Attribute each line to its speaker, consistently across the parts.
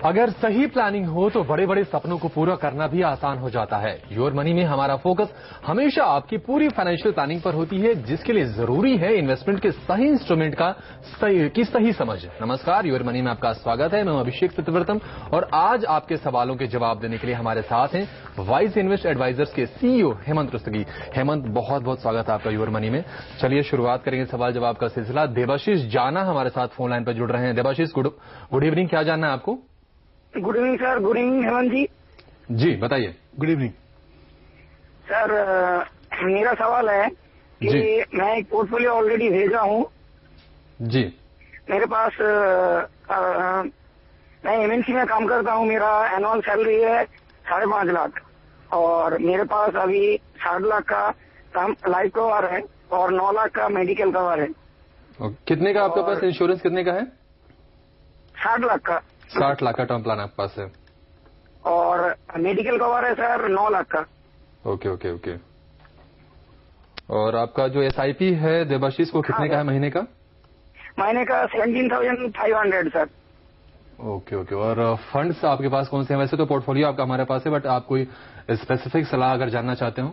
Speaker 1: अगर सही प्लानिंग हो तो बड़े बड़े सपनों को पूरा करना भी आसान हो जाता है। योर मनी में हमारा फोकस हमेशा आपकी पूरी फाइनेंशियल प्लानिंग पर होती है, जिसके लिए जरूरी है इन्वेस्टमेंट के सही इंस्ट्रूमेंट का सही समझ। नमस्कार, योर मनी में आपका स्वागत है। मैं अभिषेक सत्यव्रतम और आज आपके सवालों के जवाब देने के लिए हमारे साथ हैं वाइज इन्वेस्ट एडवाइजर्स के सीईओ हेमंत रुस्तगी। हेमंत, बहुत बहुत स्वागत है आपका योर मनी में। चलिए शुरुआत करेंगे सवाल जवाब का सिलसिला। देवाशीष जाना हमारे साथ फोन लाइन पर जुड़ रहे हैं। Devashish, good evening. क्या जानना है आपको?
Speaker 2: Good evening sir. Good evening Hemant ji.
Speaker 1: जी बताइए। गुड इवनिंग
Speaker 2: सर, मेरा सवाल है कि मैं एक पोर्टफोलियो ऑलरेडी भेजा हूँ
Speaker 1: जी। मेरे
Speaker 2: पास मैं एमएनसी में काम करता हूँ। मेरा एनुअल सैलरी है 5.5 लाख और मेरे पास अभी 60 लाख का लाइफ कवर है और 9 लाख का मेडिकल कवर है।
Speaker 1: कितने का आपके पास इंश्योरेंस कितने का है?
Speaker 2: 60 लाख का।
Speaker 1: 60 लाख का टर्म प्लान आपके पास है
Speaker 2: और मेडिकल कवर है सर 9 लाख का।
Speaker 1: Okay okay okay. और आपका जो एसआईपी है देवाशीष को कितने का है महीने का?
Speaker 2: महीने का 17,500 सर।
Speaker 1: Okay okay. और फंड्स आपके पास कौन से हैं? वैसे तो पोर्टफोलियो आपका हमारे पास है, बट आप कोई स्पेसिफिक सलाह अगर जानना चाहते हो?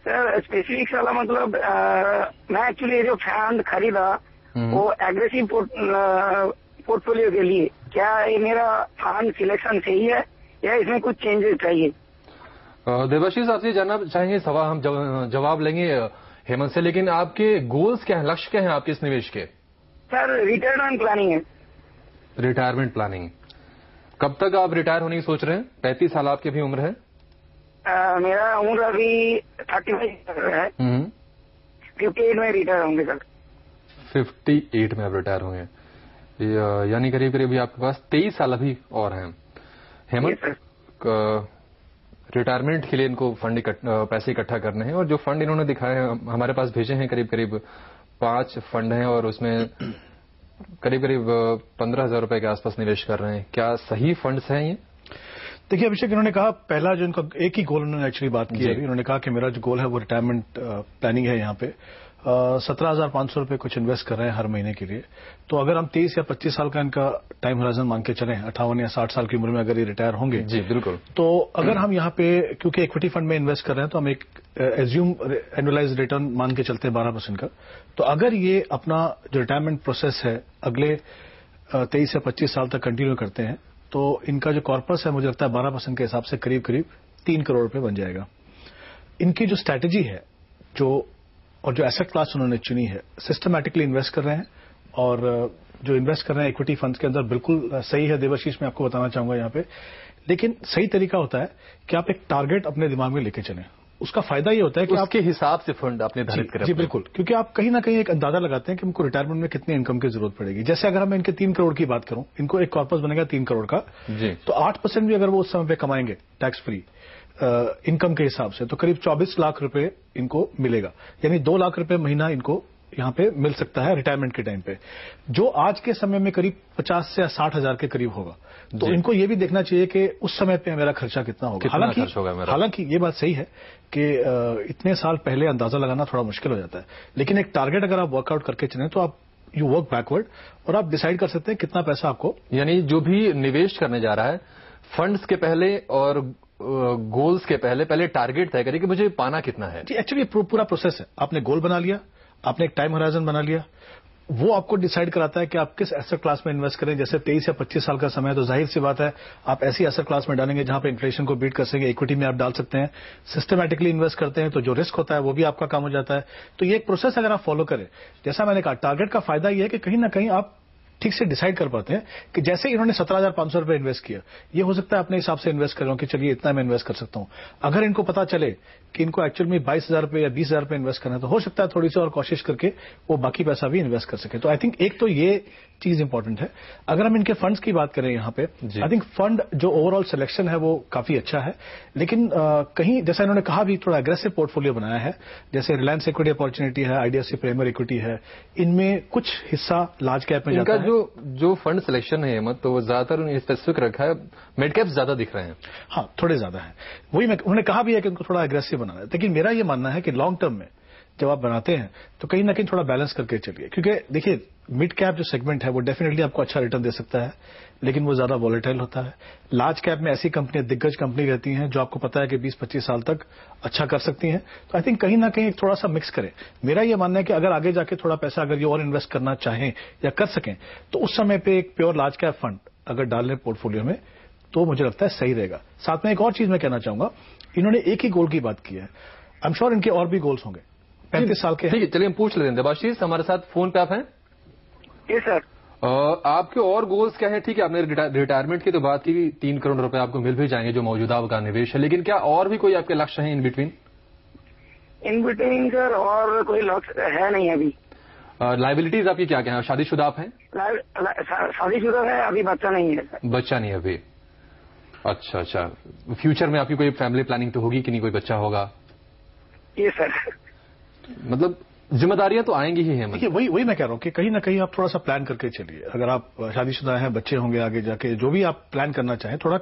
Speaker 2: सर स्पेसिफिक सलाह मतलब मैं एक्चुअली जो फंड खरीदा वो एग्रेसिव पोर्टफोलियो के लिए, क्या ये मेरा फंड सिलेक्शन सही है या इसमें कुछ चेंजेस चाहिए?
Speaker 1: देवाशीष, आपसे जानना चाहेंगे, सवाल हम जवाब लेंगे हेमंत से, लेकिन आपके गोल्स क्या हैं, लक्ष्य क्या हैं आपके इस निवेश के?
Speaker 2: सर रिटायरमेंट प्लानिंग है।
Speaker 1: Retirement planning. कब तक आप रिटायर होने की सोच रहे हैं? 35 साल आपकी भी उम्र है?
Speaker 2: मेरा उम्र अभी 35 है। 58 में रिटायर होंगे सर।
Speaker 1: 58 में आप रिटायर होंगे, यानी करीब करीब आपके पास 23 साल अभी और हैं। हेमंत, रिटायरमेंट के लिए इनको फंड पैसे इकट्ठा करने हैं और जो फंड इन्होंने दिखाए हैं हमारे पास भेजे हैं, करीब करीब 5 फंड हैं और उसमें करीब करीब 15,000 रुपए के आसपास निवेश कर रहे हैं। क्या सही फंड्स हैं ये?
Speaker 3: देखिए अभिषेक, इन्होंने कहा पहला जो इनका एक ही गोल उन्होंने एक्चुअली बात की है। इन्होंने कहा कि मेरा जो गोल है वो रिटायरमेंट प्लानिंग है। यहाँ पे 17,500 रुपए कुछ इन्वेस्ट कर रहे हैं हर महीने के लिए। तो अगर हम 23 या 25 साल का इनका टाइम होराइजन मांग के चलें, 58 या 60 साल की उम्र में अगर ये रिटायर होंगे,
Speaker 1: जी बिल्कुल,
Speaker 3: तो अगर हम यहाँ पे क्योंकि इक्विटी फंड में इन्वेस्ट कर रहे हैं तो हम एक एज्यूम एनुअलाइज रिटर्न मान के चलते हैं 12% का। तो अगर ये अपना जो रिटायरमेंट प्रोसेस है अगले 23 या 25 साल तक कंटिन्यू करते हैं तो इनका जो कॉर्पस है मुझे लगता है 12% के हिसाब से करीब करीब 3 करोड़ रुपए बन जाएगा। इनकी जो स्ट्रैटेजी है और जो एसेट क्लास उन्होंने चुनी है, सिस्टमैटिकली इन्वेस्ट कर रहे हैं और जो इन्वेस्ट कर रहे हैं इक्विटी फंड्स के अंदर बिल्कुल सही है। देवाशीष, मैं आपको बताना चाहूंगा यहाँ पे, लेकिन सही तरीका होता है कि आप एक टारगेट अपने दिमाग में लेके चलें। उसका फायदा ये होता है कि
Speaker 1: उसके हिसाब से फंड आप निर्धारित करें।
Speaker 3: जी बिल्कुल, क्योंकि आप कहीं ना कहीं एक अंदाजा लगाते हैं कि हमको रिटायरमेंट में कितनी इनकम की जरूरत पड़ेगी। जैसे अगर मैं इनके 3 करोड़ की बात करूं, इनको एक कॉर्पस बनेगा 3 करोड़ का जी। तो 8% भी अगर वो उस समय पे कमाएंगे टैक्स फ्री इनकम के हिसाब से तो करीब 24 लाख रुपए इनको मिलेगा, यानी 2 लाख रुपए महीना इनको यहां पे मिल सकता है रिटायरमेंट के टाइम पे, जो आज के समय में करीब 50 से 60 हजार के करीब होगा। तो इनको ये भी देखना चाहिए कि उस समय पे मेरा खर्चा कितना होगा। हालांकि ये बात सही है कि इतने साल पहले अंदाजा लगाना थोड़ा मुश्किल हो जाता है, लेकिन एक टारगेट अगर आप वर्कआउट करके चलें तो आप यू वर्क बैकवर्ड और आप डिसाइड कर सकते हैं कितना पैसा आपको,
Speaker 1: यानी जो भी निवेश करने जा रहा है फंड्स के पहले और गोल्स के पहले टारगेट तय करिए कि मुझे पाना कितना है।
Speaker 3: जी एक्चुअली पूरा प्रोसेस है। आपने गोल बना लिया, आपने एक टाइम होराइजन बना लिया, वो आपको डिसाइड कराता है कि आप किस एसेट क्लास में इन्वेस्ट करें। जैसे 23 या 25 साल का समय है तो जाहिर सी बात है आप ऐसी एसेट क्लास में डालेंगे जहां पे इन्फ्लेशन को बीट कर सकेंगे। इक्विटी में आप डाल सकते हैं। सिस्टमैटिकली इन्वेस्ट करते हैं तो जो रिस्क होता है वो भी आपका काम हो जाता है। तो ये एक प्रोसेस अगर आप फॉलो करें, जैसा मैंने कहा, टारगेट का फायदा ये है कि कहीं ना कहीं आप ठीक से डिसाइड कर पाते हैं कि जैसे इन्होंने 17,500 रुपए इन्वेस्ट किया, ये हो सकता है अपने हिसाब से इन्वेस्ट कर रहा हूं कि चलिए इतना मैं इन्वेस्ट कर सकता हूं। अगर इनको पता चले कि इनको एक्चुअल में 22,000 रुपए या 20,000 रुपए इन्वेस्ट करना है तो हो सकता है थोड़ी सी और कोशिश करके वो बाकी पैसा भी इन्वेस्ट कर सके। तो आई थिंक एक तो ये चीज इंपॉर्टेंट है। अगर हम इनके फंड्स की बात करें यहाँ पे, आई थिंक फंड जो ओवरऑल सिलेक्शन है वो काफी अच्छा है, लेकिन कहीं जैसा इन्होंने कहा भी थोड़ा एग्रेसिव पोर्टफोलियो बनाया है। जैसे रिलायंस इक्विटी अपॉर्चुनिटी है, आईडीएफसी प्राइमरी इक्विटी है, इनमें कुछ हिस्सा लार्ज कैप में जाता है।
Speaker 1: जो फंड सिलेक्शन है मत तो वो ज्यादातर स्पेसिफिक रखा है, मिड कैप ज्यादा दिख रहे हैं।
Speaker 3: हाँ थोड़े ज्यादा है, वही उन्होंने कहा भी है कि उनको थोड़ा एग्रेसिव बनाना है। लेकिन मेरा ये मानना है कि लॉन्ग टर्म में जब आप बनाते हैं तो कहीं ना कहीं थोड़ा बैलेंस करके चलिए, क्योंकि देखिए मिड कैप जो सेगमेंट है वो डेफिनेटली आपको अच्छा रिटर्न दे सकता है, लेकिन वो ज्यादा वॉलेटाइल होता है। लार्ज कैप में ऐसी कंपनियां, दिग्गज कंपनी रहती हैं जो आपको पता है कि 20-25 साल तक अच्छा कर सकती हैं। तो आई थिंक कहीं ना कहीं थोड़ा सा मिक्स करें। मेरा ये मानना है कि अगर आगे जाके थोड़ा पैसा अगर ये और इन्वेस्ट करना चाहें या कर सकें तो उस समय पे एक प्योर लार्ज कैप फंड अगर डाल लें पोर्टफोलियो में तो मुझे लगता है सही रहेगा। साथ में एक और चीज मैं कहना चाहूंगा, इन्होंने एक ही गोल की बात की है, आई एम श्योर इनके और भी गोल्स होंगे। 35 साल के।
Speaker 1: ठीक है, चलिए हम पूछ लेते हैं। देबाशीष हमारे साथ फोन पे आप हैं?
Speaker 2: जी सर।
Speaker 1: आपके और गोल्स क्या है? ठीक है, आपने रिटायरमेंट की तो बात की, 3 करोड़ रुपए आपको मिल भी जाएंगे जो मौजूदा का निवेश है, लेकिन क्या और भी कोई आपके लक्ष्य हैं in between?
Speaker 2: In between sir और कोई लक्ष्य है नहीं अभी।
Speaker 1: लाइबिलिटीज आपकी क्या क्या है? शादीशुदा आप हैं?
Speaker 2: शादीशुदा है, अभी बच्चा नहीं है सर।
Speaker 1: बच्चा नहीं है अभी। अच्छा अच्छा, फ्यूचर में आपकी कोई फैमिली प्लानिंग तो होगी कि नहीं, कोई बच्चा होगा?
Speaker 2: ये सर
Speaker 1: मतलब जिम्मेदारियां तो आएंगी ही हैं।
Speaker 3: देखिए वही मैं कह रहा हूं कि कहीं ना कहीं आप थोड़ा सा प्लान करके चलिए। अगर आप शादीशुदा हैं, बच्चे होंगे आगे जाके, जो भी आप प्लान करना चाहें थोड़ा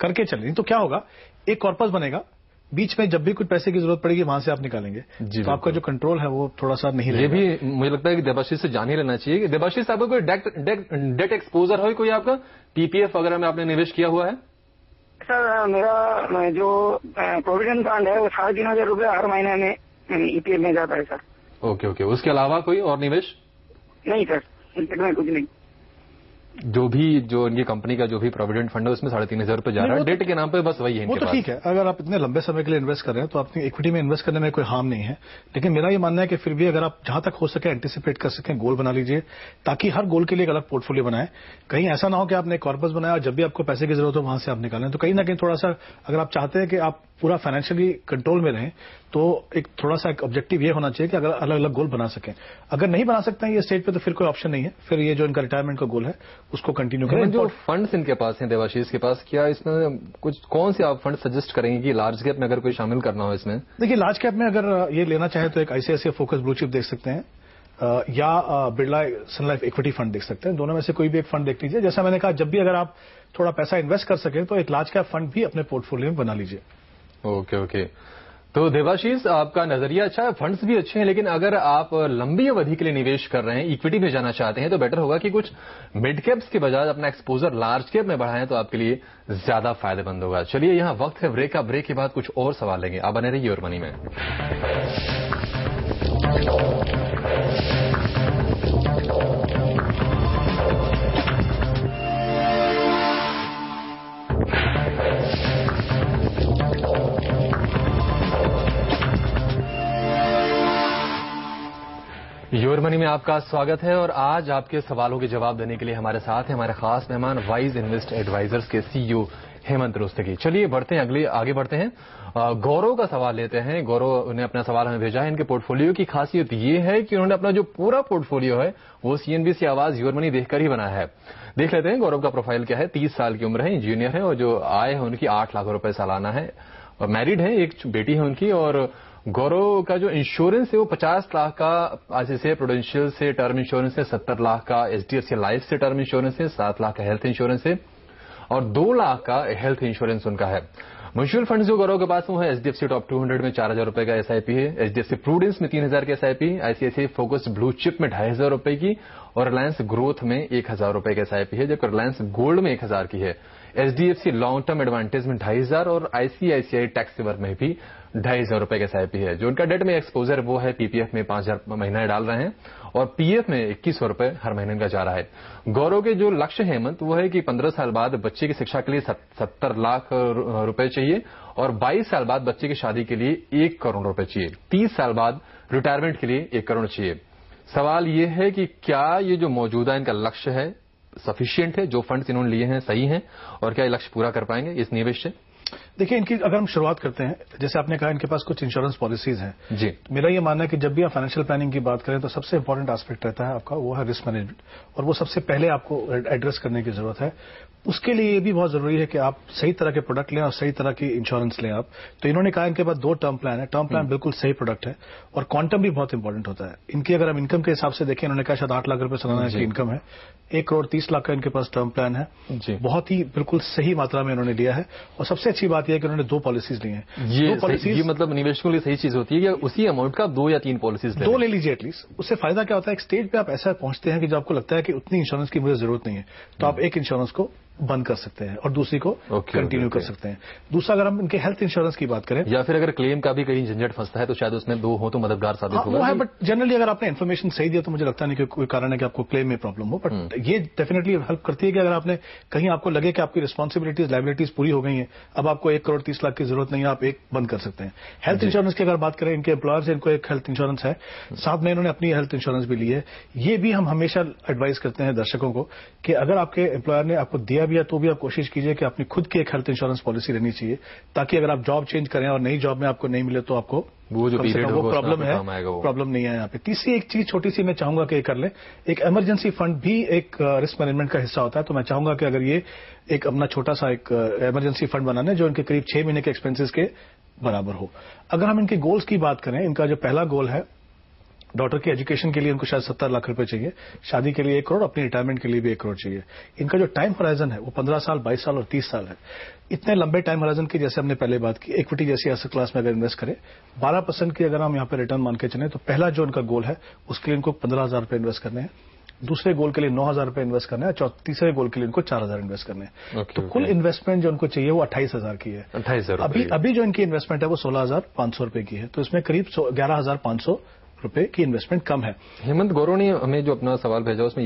Speaker 3: करके चलिए। नहीं तो क्या होगा, एक कॉर्पस बनेगा, बीच में जब भी कुछ पैसे की जरूरत पड़ेगी वहां से आप निकालेंगे, तो आपका जो कंट्रोल है वो थोड़ा सा नहीं रहेगा।
Speaker 1: ये भी मुझे लगता है कि देबाशीष से जान ही लेना चाहिए कि देबाशीष आपका कोई डेट एक्सपोजर है कोई आपका, पीपीएफ वगैरह में आपने निवेश किया हुआ है?
Speaker 2: सर मेरा जो प्रोविडेंट फंड है वो 3,500 रुपये हर महीने में ईपीएफ में जाता है सर।
Speaker 1: ओके ओके, उसके अलावा कोई और निवेश?
Speaker 2: नहीं सर, इसमें कुछ नहीं।
Speaker 1: जो इनकी कंपनी का जो भी प्रोविडेंट फंड है उसमें 3,500 रुपये जा रहा है डेट के नाम पे, बस वही है।
Speaker 3: वो तो ठीक है, अगर आप इतने लंबे समय के लिए इन्वेस्ट कर रहे हैं तो अपनी इक्विटी में इन्वेस्ट करने में कोई हार्म नहीं है। लेकिन मेरा ये मानना है कि फिर भी अगर आप जहां तक हो सके एंटिसिपेट कर सकें, गोल बना लीजिए, ताकि हर गोल के लिए एक अलग पोर्टफोलियो बनाए। कहीं ऐसा ना हो कि आपने कॉर्पस बनाया और जब भी आपको पैसे की जरूरत हो वहां से आप निकालें। तो कहीं ना कहीं थोड़ा सा अगर आप चाहते हैं कि आप पूरा फाइनेंशियली कंट्रोल में रहें तो एक थोड़ा सा एक ऑब्जेक्टिव ये होना चाहिए कि अगर अलग अलग गोल बना सकें। अगर नहीं बना सकते हैं ये स्टेज पे तो फिर कोई ऑप्शन नहीं है, फिर ये जो इनका रिटायरमेंट का गोल है उसको कंटिन्यू करें।
Speaker 1: जो फंड्स इनके पास हैं देबाशीष के पास, क्या इसमें कुछ कौन से आप फंड सजेस्ट करेंगे कि लार्ज कैप में अगर कोई शामिल करना हो इसमें?
Speaker 3: देखिए लार्ज कैप में अगर ये लेना चाहे तो एक आईसीआईसीआई फोकस ब्लू चिप देख सकते हैं, या बिरला सन लाइफ इक्विटी फंड देख सकते हैं। दोनों में से कोई भी एक फंड देख लीजिए। जैसा मैंने कहा, जब भी अगर आप थोड़ा पैसा इन्वेस्ट कर सकें तो एक लार्ज कैप फंड भी अपने पोर्टफोलियो में बना लीजिए।
Speaker 1: ओके ओके, तो देबाशीष आपका नजरिया अच्छा है, फंड्स भी अच्छे हैं, लेकिन अगर आप लंबी अवधि के लिए निवेश कर रहे हैं, इक्विटी में जाना चाहते हैं, तो बेटर होगा कि कुछ मिड कैप्स के बजाय अपना एक्सपोजर लार्ज कैप में बढ़ाएं तो आपके लिए ज्यादा फायदेमंद होगा। चलिए यहाँ वक्त है ब्रेक का, ब्रेक के बाद कुछ और सवाल लेंगे। आप बने रहिए योर मनी में। योर मनी में आपका स्वागत है और आज आपके सवालों के जवाब देने के लिए हमारे साथ हैं हमारे खास मेहमान वाइज इन्वेस्ट एडवाइजर्स के सीईओ हेमंत रुस्तगी। चलिए बढ़ते हैं, आगे बढ़ते हैं। गौरव का सवाल लेते हैं। गौरव ने अपना सवाल हमें भेजा है। इनके पोर्टफोलियो की खासियत ये है कि उन्होंने अपना जो पूरा पोर्टफोलियो है वो सीएनबीसी आवाज योर मनी देखकर ही बनाया है। देख लेते हैं गौरव का प्रोफाइल क्या है। 30 साल की उम्र है, इंजीनियर है और जो आय है उनकी 8 लाख रुपए सालाना है और मैरिड है, एक बेटी है उनकी। और गौरव का जो इंश्योरेंस है वो 50 लाख का आईसीआईसीआई प्रूडेंशियल से टर्म इंश्योरेंस है, 70 लाख का एचडीएफसी लाइफ से टर्म इंश्योरेंस है, 7 लाख का हेल्थ इंश्योरेंस है और 2 लाख का हेल्थ इंश्योरेंस उनका है। म्यूचुअल फंड जो गौरव के पास वो है एचडीएफसी टॉप 200 में 4,000 रुपए का एसआईपी है, एचडीएफसी प्रूडेंस में 3,000 की SIP, ICICI focus blue chip में 2,500 रुपए की और रिलायंस ग्रोथ में 1,000 रुपए की एसआईपी है, जबकि रिलायंस गोल्ड में 1,000 की है। एचडीएफसी लॉन्ग टर्म एडवांटेज में 2,500 और आईसीआईसीआई टैक्सेवर में भी 2,500 रुपए का एसआईपी है। जो उनका डेट में एक्सपोजर वो है पीपीएफ में 5,000 महीना डाल रहे हैं और पीएफ में 2,100 रुपए हर महीने का जा रहा है। गौरव के जो लक्ष्य है हेमंत वो है कि 15 साल बाद बच्चे की शिक्षा के लिए 70 लाख रुपए चाहिए और 22 साल बाद बच्चे की शादी के लिए 1 करोड़ रुपए चाहिए, 30 साल बाद रिटायरमेंट के लिए 1 करोड़ चाहिए। सवाल ये है कि क्या ये जो मौजूदा इनका लक्ष्य है सफिशिएंट है, जो फंड्स इन्होंने लिए हैं सही हैं और क्या ये लक्ष्य पूरा कर पाएंगे इस निवेश से?
Speaker 3: देखिए इनकी अगर हम शुरुआत करते हैं, जैसे आपने कहा इनके पास कुछ इंश्योरेंस पॉलिसीज हैं
Speaker 1: जी।
Speaker 3: मेरा ये मानना है कि जब भी आप फाइनेंशियल प्लानिंग की बात करें तो सबसे इंपॉर्टेंट एस्पेक्ट रहता है आपका वो है रिस्क मैनेजमेंट और वो सबसे पहले आपको एड्रेस करने की जरूरत है। उसके लिए ये भी बहुत जरूरी है कि आप सही तरह के प्रोडक्ट लें और सही तरह की इंश्योरेंस लें आप। तो इन्होंने कहा इनके पास 2 टर्म प्लान है। टर्म प्लान बिल्कुल सही प्रोडक्ट है और क्वांटम भी बहुत इंपॉर्टेंट होता है। इनकी अगर हम इनकम के हिसाब से देखें, इन्होंने कहा शायद 8 लाख रुपए सालाना की इनकम है, 1 करोड़ 30 लाख का इनके पास टर्म प्लान है। बहुत ही बिल्कुल सही मात्रा में इन्होंने लिया है और सबसे अच्छी बात यह है कि उन्होंने 2 पॉलिसीज ली हैं।
Speaker 1: ये मतलब निवेशकों के लिए सही चीज होती है कि उसी अमाउंट का 2 या 3 पॉलिसीज
Speaker 3: 2 ले लीजिए एटलीस्ट। उससे फायदा क्या होता है, एक स्टेज पे आप ऐसा पहुंचते हैं कि जब आपको लगता है कि उतनी इंश्योरेंस की मुझे जरूरत नहीं है, तो आप एक इंश्योरेंस को बंद कर सकते हैं और दूसरी को कंटिन्यू कर सकते हैं। दूसरा, अगर हम इनके हेल्थ इंश्योरेंस की बात करें,
Speaker 1: या फिर अगर क्लेम का भी कहीं झंझट फंसता है तो शायद उसमें 2 हो तो मददगार साबित होगा।
Speaker 3: वो है, बट जनरली अगर आपने इन्फॉर्मेशन सही दिया तो मुझे लगता नहीं कि कोई कारण है कि आपको क्लेम में प्रॉब्लम हो। बट ये डेफिनेटली हेल्प करती है कि अगर आपने कहीं आपको लगे कि आपकी रिस्पॉन्सिबिलिटीज लायबिलिटीज पूरी हो गई हैं, अब आपको 1 करोड़ 30 लाख की जरूरत नहीं है, आप एक बंद कर सकते हैं। हेल्थ इंश्योरेंस की अगर बात करें, इनके एम्प्लॉयर से इनको एक हेल्थ इंश्योरेंस है, साथ में इन्होंने अपनी हेल्थ इंश्योरेंस भी ली है। ये भी हम हमेशा एडवाइस करते हैं दर्शकों को कि अगर आपके एम्प्लॉयर ने आपको दिया भी है तो भी आप कोशिश कीजिए कि अपनी खुद की एक हेल्थ इंश्योरेंस पॉलिसी रहनी चाहिए, ताकि अगर आप जॉब चेंज करें और नई जॉब में आपको नहीं मिले तो आपको
Speaker 1: वो जो पीरियड
Speaker 3: वो प्रॉब्लम है, प्रॉब्लम नहीं है यहाँ पे। तीसरी एक चीज छोटी सी मैं चाहूंगा कि कर ले, एक इमरजेंसी फंड भी एक रिस्क मैनेजमेंट का हिस्सा होता है। तो मैं चाहूंगा कि अगर ये एक अपना छोटा सा एक इमरजेंसी फंड बनाना है जो इनके करीब 6 महीने के एक्सपेंसेस के बराबर हो। अगर हम इनके गोल्स की बात करें, इनका जो पहला गोल है, डॉटर की एजुकेशन के लिए उनको शायद 70 लाख रुपए चाहिए, शादी के लिए 1 करोड़, अपनी रिटायरमेंट के लिए भी 1 करोड़ चाहिए। इनका जो टाइम होराइजन है वो 15 साल, 22 साल और 30 साल है। इतने लंबे टाइम होराइजन की, जैसे हमने पहले बात की, इक्विटी जैसी एसेट क्लास में अगर इन्वेस्ट करें 12% की अगर हम यहाँ पे रिटर्न मान के चलें, तो पहला जो इनका गोल है उसके लिए इनको 15,000 रुपए इन्वेस्ट करने हैं, दूसरे गोल के लिए 9,000 रुपए इन्वेस्ट करना है, तीसरे गोल के लिए इनको 4,000 इन्वेस्ट करने हैं। तो कुल इन्वेस्टमेंट जो उनको चाहिए वो 28,000 की है।
Speaker 1: 28,000
Speaker 3: अभी जो इनकी इन्वेस्टमेंट है वो 16,500 रुपए की है, तो इसमें करीब 11,500 रुपए की इन्वेस्टमेंट कम है।
Speaker 1: हेमंत गौरव ने हमें जो अपना सवाल भेजा उसमें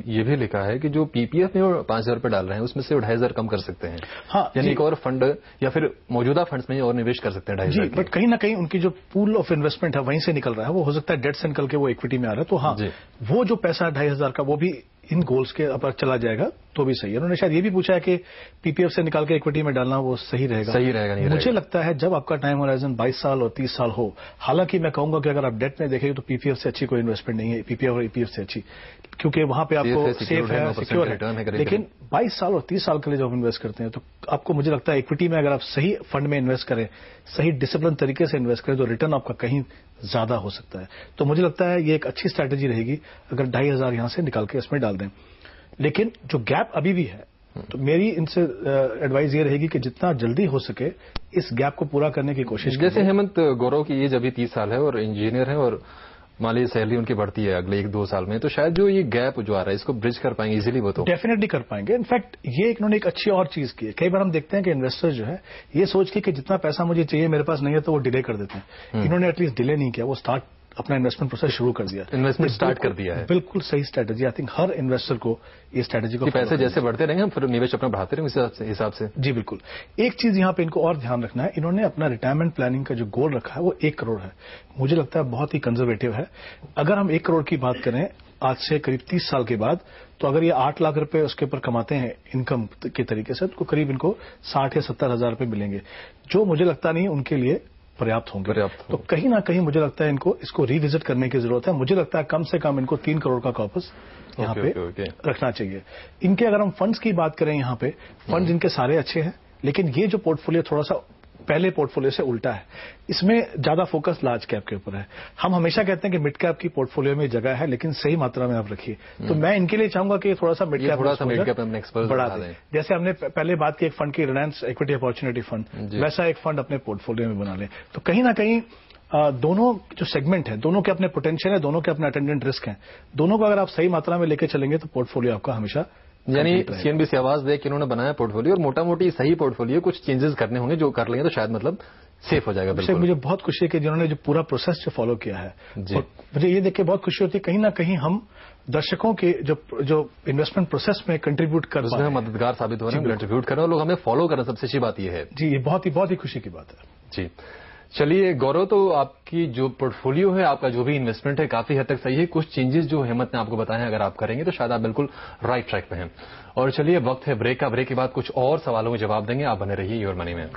Speaker 1: ये भी लिखा है कि जो पीपीएफ में 5,000 रुपए डाल रहे हैं उसमें से 2,500 कम कर सकते हैं।
Speaker 3: हाँ,
Speaker 1: यानी एक और फंड या फिर मौजूदा फंड्स में और निवेश कर सकते हैं 2,500।
Speaker 3: बट कहीं ना कहीं उनकी जो पूल ऑफ इन्वेस्टमेंट है वहीं से निकल रहा है, वो हो सकता है डेट से निकल के वो इक्विटी में आ रहा है। तो हाँ, वो जो पैसा है 2,500 का वो भी इन गोल्स के ऊपर चला जाएगा तो भी सही है। उन्होंने शायद ये भी पूछा है कि पीपीएफ से निकाल के इक्विटी में डालना वो सही रहेगा।
Speaker 1: नहीं
Speaker 3: मुझे लगता है जब आपका टाइम होराइजन 22 साल और 30 साल हो, हालांकि मैं कहूंगा कि अगर आप डेट में देखेंगे तो पीपीएफ से अच्छी कोई इन्वेस्टमेंट नहीं है, पीपीएफ और ईपीएफ से अच्छी, क्योंकि वहां पे आपको सेफ है, सिक्योर है। लेकिन 22 साल और 30 साल के लिए जब आप इन्वेस्ट करते हैं तो आपको, मुझे लगता है इक्विटी में अगर आप सही फंड में इन्वेस्ट करें, सही डिसिप्लिन तरीके से इन्वेस्ट करें, तो रिटर्न आपका कहीं ज्यादा हो सकता है। तो मुझे लगता है ये एक अच्छी स्ट्रैटेजी रहेगी अगर 2,500 यहां से निकाल के इसमें डाल दें। लेकिन जो गैप अभी भी है, तो मेरी इनसे एडवाइस ये रहेगी कि जितना जल्दी हो सके इस गैप को पूरा करने की कोशिश करें।
Speaker 1: जैसे हेमंत गौरव की एज अभी 30 साल है और इंजीनियर है और मान लीजिए सैलरी उनकी बढ़ती है अगले 1-2 साल में, तो शायद जो ये गैप जो आ रहा है इसको ब्रिज कर पाएंगे इजीली। वो तो
Speaker 3: डेफिनेटली कर पाएंगे। इनफैक्ट ये इन्होंने एक अच्छी और चीज की है, कई बार हम देखते हैं कि इन्वेस्टर्स जो है ये सोच के कि जितना पैसा मुझे चाहिए मेरे पास नहीं है तो वो डिले कर देते हैं। इन्होंने एटलीस्ट डिले नहीं किया, वो स्टार्ट अपना इन्वेस्टमेंट प्रोसेस शुरू कर दिया,
Speaker 1: इन्वेस्टमेंट स्टार्ट कर दिया है।
Speaker 3: बिल्कुल सही strategy. I think her investor को ये स्ट्रेटेजी को
Speaker 1: पैसे जैसे बढ़ते रहेंगे हम फिर निवेश अपना बढ़ाते रहेंगे उस हिसाब से।
Speaker 3: जी बिल्कुल। एक चीज यहाँ पे इनको और ध्यान रखना है, इन्होंने अपना रिटायरमेंट प्लानिंग का जो गोल रखा है वो 1 करोड़ है। मुझे लगता है बहुत ही कंजर्वेटिव है। अगर हम 1 करोड़ की बात करें आज से करीब 30 साल के बाद, तो अगर ये 8 लाख रुपए उसके ऊपर कमाते हैं इनकम के तरीके से, तो करीब इनको 60 या 70 हजार रुपए मिलेंगे, जो मुझे लगता नहीं उनके लिए पर्याप्त होंगे। तो कहीं ना कहीं मुझे लगता है इनको इसको रिविजिट करने की जरूरत है। मुझे लगता है कम से कम इनको 3 करोड़ का कॉर्पस यहाँ पे रखना चाहिए। इनके अगर हम फंड्स की बात करें, यहाँ पे फंड्स इनके सारे अच्छे हैं, लेकिन ये जो पोर्टफोलियो थोड़ा सा पहले पोर्टफोलियो से उल्टा है, इसमें ज्यादा फोकस लार्ज कैप के ऊपर है। हम हमेशा कहते हैं कि मिड कैप की पोर्टफोलियो में जगह है, लेकिन सही मात्रा में आप रखिए। तो मैं इनके लिए चाहूंगा कि थोड़ा सा मिड कैप बढ़ा दें। जैसे हमने पहले बात की एक फंड की, रिलायंस इक्विटी अपॉर्चुनिटी फंड, वैसा एक फंड अपने पोर्टफोलियो में बना लें। तो कहीं ना कहीं दोनों जो सेगमेंट है, दोनों के अपने पोटेंशियल है, दोनों के अपने अटेंडेंट रिस्क हैं, दोनों को अगर आप सही मात्रा में लेकर चलेंगे तो पोर्टफोलियो आपका हमेशा,
Speaker 1: यानी सीएनबीसी आवाज देख के उन्होंने बनाया पोर्टफोलियो और मोटा मोटी सही पोर्टफोलियो, कुछ चेंजेस करने होंगे, जो कर लेंगे तो शायद मतलब सेफ हो जाएगा। बिल्कुल
Speaker 3: मुझे बहुत खुशी है कि जिन्होंने जो पूरा प्रोसेस जो फॉलो किया है, और मुझे ये देख के बहुत खुशी होती है कहीं ना कहीं हम दर्शकों के जो इन्वेस्टमेंट प्रोसेस में कंट्रीब्यूट कर रहे हैं,
Speaker 1: मददगार साबित हो रहे हैं, कंट्रीब्यूट कर रहे हैं, लोग हमें फॉलो कर रहे हैं, सबसे अच्छी बात ये है।
Speaker 3: जी, ये बहुत ही खुशी की बात है।
Speaker 1: जी चलिए गौरव, तो आपकी जो पोर्टफोलियो है, आपका जो भी इन्वेस्टमेंट है काफी हद तक सही है। कुछ चेंजेस जो हेमंत ने आपको बताए हैं अगर आप करेंगे तो शायद आप बिल्कुल राइट ट्रैक पे हैं। और चलिए वक्त है ब्रेक का, ब्रेक के बाद कुछ और सवालों के जवाब देंगे। आप बने रहिए योर मनी में।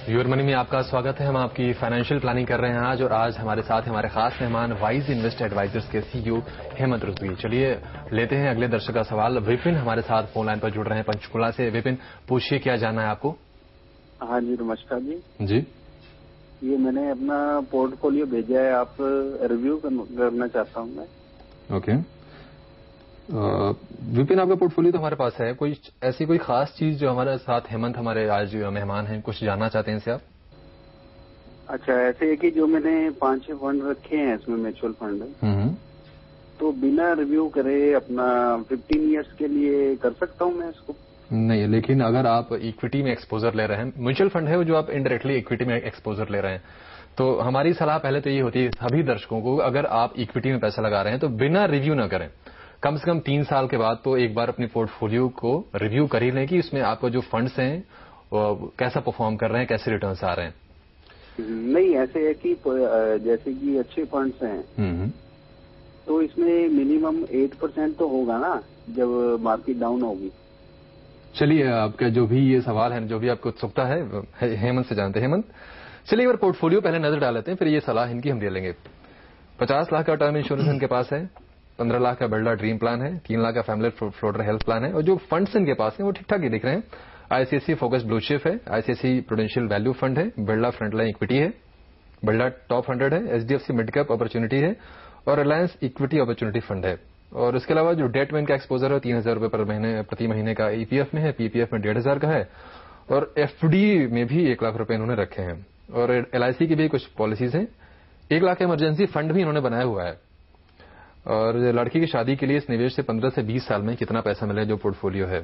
Speaker 1: योर मनी में आपका स्वागत है। हम आपकी फाइनेंशियल प्लानिंग कर रहे हैं आज, और आज हमारे साथ हमारे खास मेहमान वाइज इन्वेस्ट एडवाइजर्स के सीईओ हेमंत रुस्तगी। चलिए लेते हैं अगले दर्शक का सवाल। विपिन हमारे साथ फोन लाइन पर जुड़ रहे हैं पंचकुला से। विपिन पूछिए, क्या जानना है आपको?
Speaker 4: हाँ जी, नमस्कार जी।
Speaker 1: जी
Speaker 4: ये मैंने अपना पोर्टफोलियो भेजा है, आप रिव्यू करना चाहता हूँ मैं।
Speaker 1: ओके। विपिन, आपका पोर्टफोलियो तो हमारे पास है, कोई ऐसी कोई खास चीज जो हमारे साथ हेमंत हमारे आज मेहमान हैं, कुछ जानना चाहते हैं इनसे आप?
Speaker 4: अच्छा, ऐसे है कि जो मैंने 5-6 फंड रखे हैं इसमें, म्यूचुअल फंड, तो बिना रिव्यू करे अपना 15 ईयर्स के लिए कर सकता हूँ मैं इसको?
Speaker 1: नहीं, लेकिन अगर आप इक्विटी में एक्सपोजर ले रहे हैं, म्यूचुअल फंड है वो जो आप इनडायरेक्टली इक्विटी में एक्सपोजर ले रहे हैं, तो हमारी सलाह पहले तो ये होती है सभी दर्शकों को, अगर आप इक्विटी में पैसा लगा रहे हैं तो बिना रिव्यू न करें। कम से कम 3 साल के बाद तो एक बार अपनी पोर्टफोलियो को रिव्यू कर ही लें कि इसमें आपका जो फंड्स हैं कैसा परफॉर्म कर रहे हैं, कैसे रिटर्न्स आ रहे हैं।
Speaker 4: नहीं, ऐसे है कि जैसे कि अच्छे फंड्स हैं तो इसमें मिनिमम 8% तो होगा ना जब मार्केट डाउन होगी।
Speaker 1: चलिए, आपका जो भी ये सवाल है, जो भी आपको उत्सुकता है, हेमंत से जानते हैं। हेमंत, चलिए एक बार पोर्टफोलियो पहले नजर डाल लेते हैं, फिर ये सलाह इनकी हम दे लेंगे। 50 लाख का टर्म इंश्योरेंस इनके पास है, 15 लाख का बिरला ड्रीम प्लान है, 3 लाख का फैमिली फ्लोटर हेल्थ प्लान है, और जो फंड्स इनके पास हैं वो ठीक ठाक ही दिख रहे हैं। आईसीआईसी फोकस ब्लू चिप है, आईसीआईसी प्रूडेंशियल वैल्यू फंड है, बिरला फ्रंटलाइन इक्विटी है, बिरला टॉप 100 है, एचडीएफसी मिड कैप अपॉर्चुनिटी है, और रिलायंस इक्विटी अपॉर्चुनिटी फंड है। और उसके अलावा जो डेट में इनका एक्सपोजर है 3,000 रुपए प्रति महीने का ईपीएफ में है, पीपीएफ में 1,500 का है, और एफडी में भी 1 लाख रुपए इन्होंने रखे हैं, और एलआईसी की भी कुछ पॉलिसीज हैं। 1 लाख इमरजेंसी फंड भी इन्होंने बनाया हुआ है। और लड़की की शादी के लिए इस निवेश से 15 से 20 साल में कितना पैसा मिले जो पोर्टफोलियो है,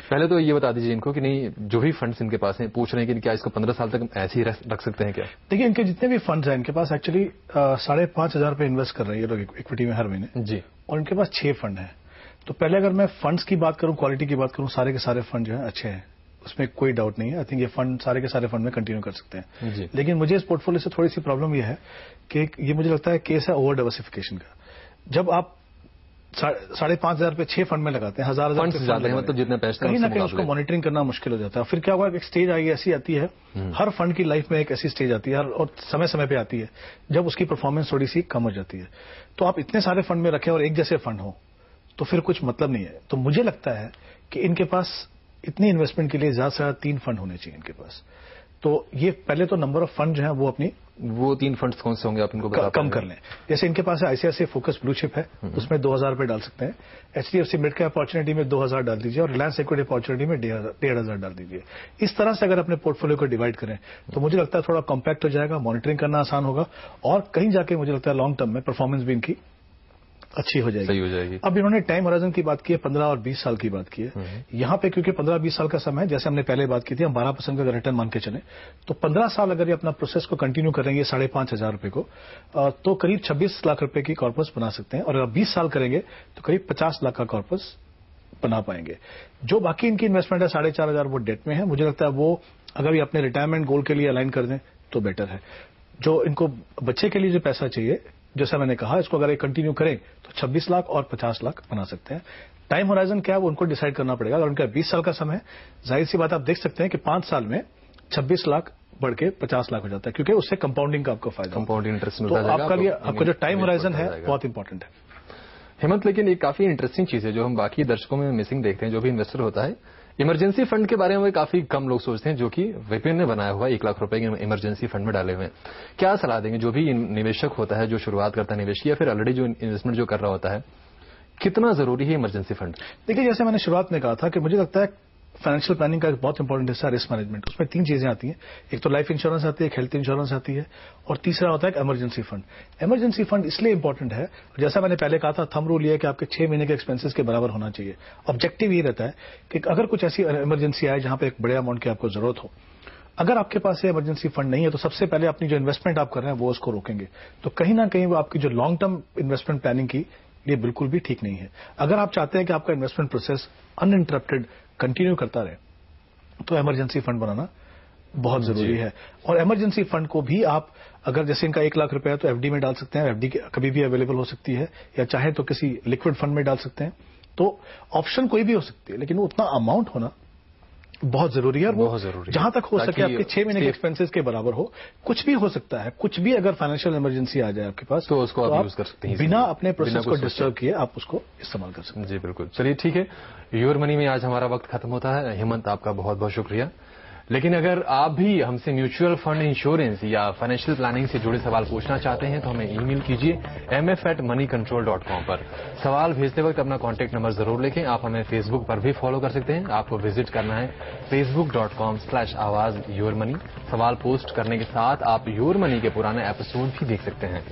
Speaker 1: पहले तो ये बता दीजिए इनको कि नहीं, जो भी फंड्स इनके पास हैं, पूछ रहे हैं कि क्या इसको 15 साल तक ऐसे ही रख सकते हैं क्या?
Speaker 3: देखिए, इनके जितने भी फंड्स हैं इनके पास एक्चुअली 5,500 रुपए इन्वेस्ट कर रहे हैं ये लोग इक्विटी में हर महीने जी, और इनके पास 6 फंड हैं। तो पहले अगर मैं फंड्स की बात करूं, क्वालिटी की बात करूं, सारे के सारे फंड जो है अच्छे हैं, उसमें कोई डाउट नहीं है। आई थिंक ये फंड सारे के सारे फंड में कंटिन्यू कर सकते हैं जी। लेकिन मुझे इस पोर्टफोलियो से थोड़ी सी प्रॉब्लम ये है कि ये मुझे लगता है केस है ओवर डाइवर्सिफिकेशन का। जब आप 5,500 रुपए 6 फंड में लगाते हैं, 1,000
Speaker 1: फंड्स ज्यादा है, मतलब जितने पैसे
Speaker 3: कहीं ना कहीं उसको मॉनिटरिंग करना मुश्किल हो जाता है। फिर क्या होगा, एक स्टेज ऐसी आती है, हर फंड की लाइफ में एक ऐसी स्टेज आती है और समय समय पे आती है जब उसकी परफॉर्मेंस थोड़ी सी कम हो जाती है। तो आप इतने सारे फंड में रखें और एक जैसे फंड हो तो फिर कुछ मतलब नहीं है। तो मुझे लगता है कि इनके पास इतनी इन्वेस्टमेंट के लिए ज्यादा से ज्यादा 3 फंड होने चाहिए इनके पास। तो ये पहले तो नंबर ऑफ फंड जो है वो अपनी,
Speaker 1: वो 3 फंड्स कौन से होंगे आप इनको बता
Speaker 3: कम कर लें। जैसे इनके पास आईसीआईसी फोकस ब्लू चिप है, उसमें 2,000 रुपए डाल सकते हैं। एचडीएफसी मिड कैप अपॉर्चुनिटी में 2,000 डाल दीजिए, और रिलायंस इक्विटी अपॉर्चुनिटी में 1,500 डाल दीजिए। इस तरह से अगर अपने पोर्टफोलियो को डिवाइड करें तो मुझे लगता है थोड़ा कॉम्पैक्ट हो जाएगा, मॉनिटरिंग करना आसान होगा, और कहीं जाके मुझे लगता है लॉन्ग टर्म में परफॉर्मेंस भी इनकी अच्छी हो जाएगी,
Speaker 1: सही हो जाएगी।
Speaker 3: अब इन्होंने टाइम होराइजन की बात की है, 15 और 20 साल की बात की है। यहां पे क्योंकि 15-20 साल का समय है, जैसे हमने पहले बात की थी, हम 12% का रिटर्न मान के चले, तो 15 साल अगर ये अपना प्रोसेस को कंटिन्यू करेंगे 5,500 रुपए को, तो करीब 26 लाख रुपए की कॉर्पस बना सकते हैं। और अगर 20 साल करेंगे तो करीब 50 लाख का कॉर्पस बना पाएंगे। जो बाकी इनकी इन्वेस्टमेंट है 4,500 वो डेट में है। मुझे लगता है वो अगर ये अपने रिटायरमेंट गोल के लिए अलाइन कर दें तो बेटर है। जो इनको बच्चे के लिए जो पैसा चाहिए, जैसा मैंने कहा, इसको अगर ये कंटिन्यू करें तो 26 लाख और 50 लाख बना सकते हैं। टाइम होराइजन क्या है वो उनको डिसाइड करना पड़ेगा। अगर उनका 20 साल का समय है, जाहिर सी बात आप देख सकते हैं कि 5 साल में 26 लाख बढ़ के 50 लाख हो जाता है, क्योंकि उससे कंपाउंडिंग का आपको फायदा,
Speaker 1: कंपाउंडिंग इंटरेस्ट
Speaker 3: मिलता है। तो आपका लिए आपका जो टाइम होराइजन है बहुत इंपॉर्टेंट है।
Speaker 1: हेमंत, लेकिन एक काफी इंटरेस्टिंग चीज है जो हम बाकी दर्शकों में मिसिंग देखते हैं, जो भी इन्वेस्टर होता है, इमरजेंसी फंड के बारे में काफी कम लोग सोचते हैं, जो कि विपिन ने बनाया हुआ 1 लाख रुपए के इमरजेंसी फंड में डाले हुए हैं। क्या सलाह देंगे जो भी निवेशक होता है, जो शुरुआत करता है निवेश की, या फिर ऑलरेडी जो इन्वेस्टमेंट जो कर रहा होता है, कितना जरूरी है इमरजेंसी फंड?
Speaker 3: देखिए, जैसे मैंने शुरुआत में कहा था कि मुझे लगता है फाइनेंशियल प्लानिंग का एक बहुत इंपॉर्टेंट हिस्सा रिस्क मैनेजमेंट। उसमें 3 चीजें आती हैं, एक तो लाइफ इंश्योरेंस आती है, एक हेल्थ इंश्योरेंस आती है, और तीसरा होता है इमरजेंसी फंड। इमरजेंसी फंड इसलिए इंपॉर्टेंट है, जैसा मैंने पहले कहा था, थंब रूल ये है कि आपके 6 महीने के एक्सपेंसेस के बराबर होना चाहिए। ऑब्जेक्टिव ये रहता है कि अगर कुछ ऐसी इमरजेंसी आए जहां पर एक बड़े अमाउंट की आपको जरूरत हो, अगर आपके पास इमरजेंसी फंड नहीं है तो सबसे पहले अपनी जो इन्वेस्टमेंट आप कर रहे हैं वो उसको रोकेंगे। तो कहीं ना कहीं वो आपकी जो लॉन्ग टर्म इन्वेस्टमेंट प्लानिंग की ये बिल्कुल भी ठीक नहीं है। अगर आप चाहते हैं कि आपका इन्वेस्टमेंट प्रोसेस अनइंटरप्टेड कंटिन्यू करता रहे तो इमरजेंसी फंड बनाना बहुत जरूरी है। और इमरजेंसी फंड को भी आप, अगर जैसे इनका 1 लाख रुपए है तो एफडी में डाल सकते हैं, एफडी कभी भी अवेलेबल हो सकती है, या चाहे तो किसी लिक्विड फंड में डाल सकते हैं। तो ऑप्शन कोई भी हो सकती है, लेकिन उतना अमाउंट होना बहुत जरूरी है। और वो जहां तक हो सके आपके 6 महीने के एक्सपेंसेस के बराबर हो। कुछ भी हो सकता है, कुछ भी अगर फाइनेंशियल इमरजेंसी आ जाए आपके पास
Speaker 1: तो उसको आप यूज कर सकते हैं,
Speaker 3: बिना अपने प्रोसेस को डिस्टर्ब किए आप उसको इस्तेमाल कर सकते हैं।
Speaker 1: जी बिल्कुल। चलिए ठीक है, योर मनी में आज हमारा वक्त खत्म होता है। हेमंत, आपका बहुत बहुत शुक्रिया। लेकिन अगर आप भी हमसे म्यूचुअल फंड, इंश्योरेंस या फाइनेंशियल प्लानिंग से जुड़े सवाल पूछना चाहते हैं तो हमें ईमेल कीजिए mf@moneycontrol.com पर। सवाल भेजते वक्त अपना कॉन्टैक्ट नंबर जरूर लिखें। आप हमें फेसबुक पर भी फॉलो कर सकते हैं। आपको विजिट करना है facebook.com/आवाज योर मनी। सवाल पोस्ट करने के साथ आप योर मनी के पुराने एपिसोड भी देख सकते हैं।